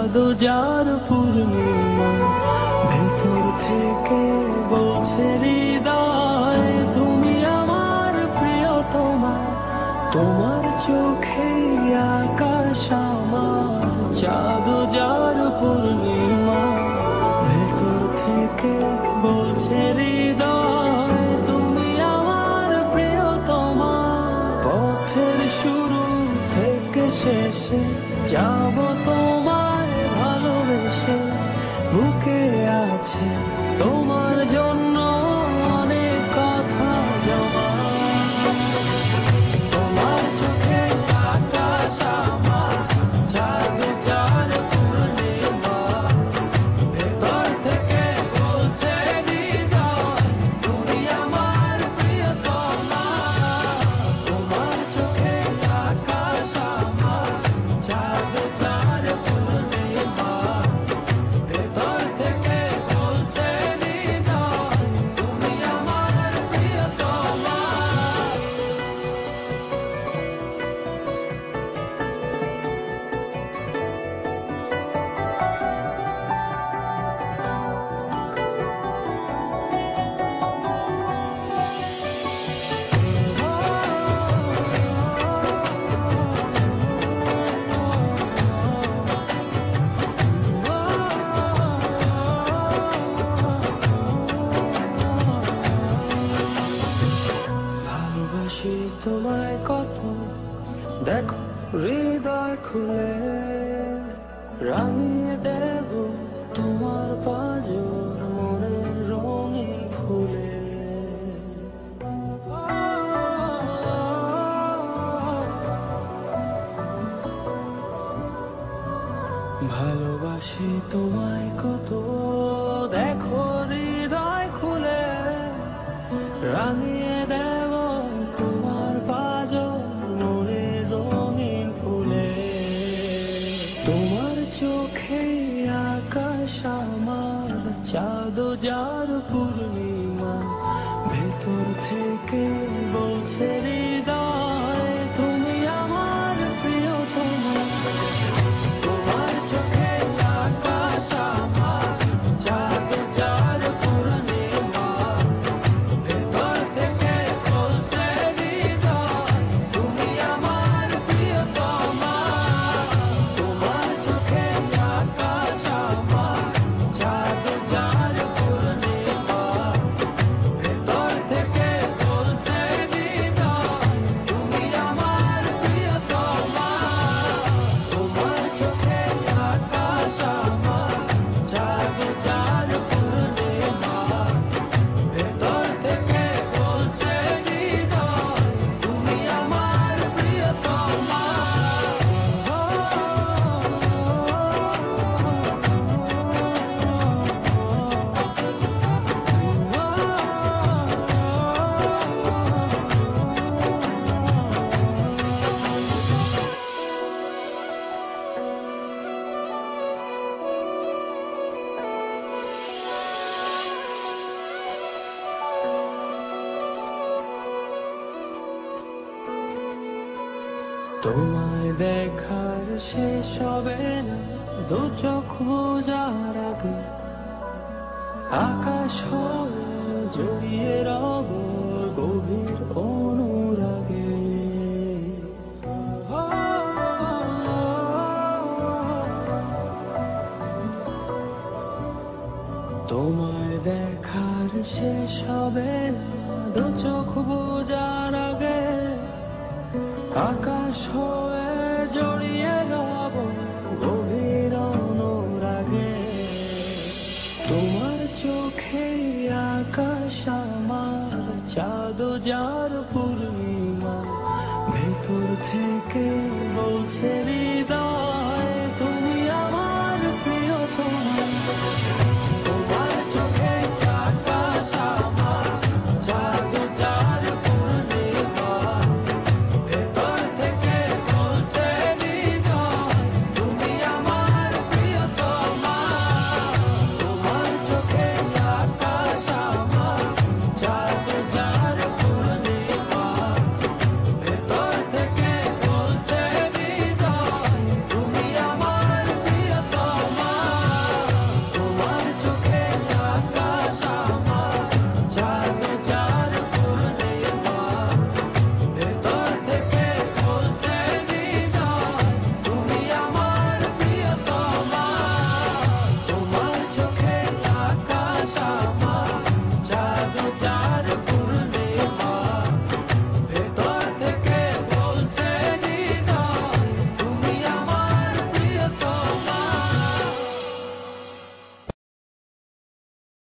চাঁদ যার পূর্ণিমা, ভেতর থেকে বলছে হৃদয় তুমি আমার প্রিয়তমা। তোমার চোখে আকাশ আমার, চাঁদ যার পূর্ণিমা, ভেতর থেকে বলছে হৃদয় তুমি আমার প্রিয়তমা। পথের শুরু থেকে শেষে যাব তোমায় ভালোবেসে, বুকে আছে তোমার জন্য অনেক কথা জমা। তোমার চোখে আকাশ আমার, চাঁদ যার পূর্ণিমা, ভেতর থেকে বলছে হৃদয় তুমি আমার প্রিয়তমা। তোমার চোখে আকাশ আমার, চাঁদ যার পূর্ণিমা, ভেতর থেকে বলছে হৃদয় তুমি আমার প্রিয়তমা। ভালোবাসি তোমায় কত, দেখো হৃদয় খুলে, রাঙিয়ে দেব তোমার পাঁজর মনের রঙিন ফুলে। ভালোবাসি তোমায় কত, দেখো হৃদয় খুলে, রাঙিয়ে দেব তোমার পাঁজর মনের রঙিন ফুলে। তোমার চোখে আকাশ আমার, চাঁদ যার পূর্ণিমা, ভেতর থেকে বলছে হৃদয় তুমি আমার প্রিয়তমা। তোমার চোখে আকাশ আমার, চাঁদ যার পূর্ণিমা, ভেতর থেকে বলছে হৃদয় তুমি আমার প্রিয়তমা। তোমার চোখে আকাশ আমার, চাঁদ যার পূর্ণিমা, ভেতর থেকে বলছে হৃদয় তুমি আমার প্রিয়তমা। তোমার চোখে আকাশ আমার, চাঁদ যার পূর্ণিমা, ভেতর থেকে বলছে হৃদয় তুমি আমার প্রিয়তমা। তোমায় দেখার শেষ হবে না, দু চোখ বোঝার আগে, আকাশ হয়ে জড়িয়ে রব গভীর অনুরাগে। তোমায় দেখার শেষ হবে না, দু চোখ বোঝার আগে, আকাশ হয়ে জড়িয়ে রব গভীর অনুরাগে। তোমার চোখে আকাশ আমার, চাঁদ যার পূর্ণিমা, ভেতর থেকে বলছে হৃদয়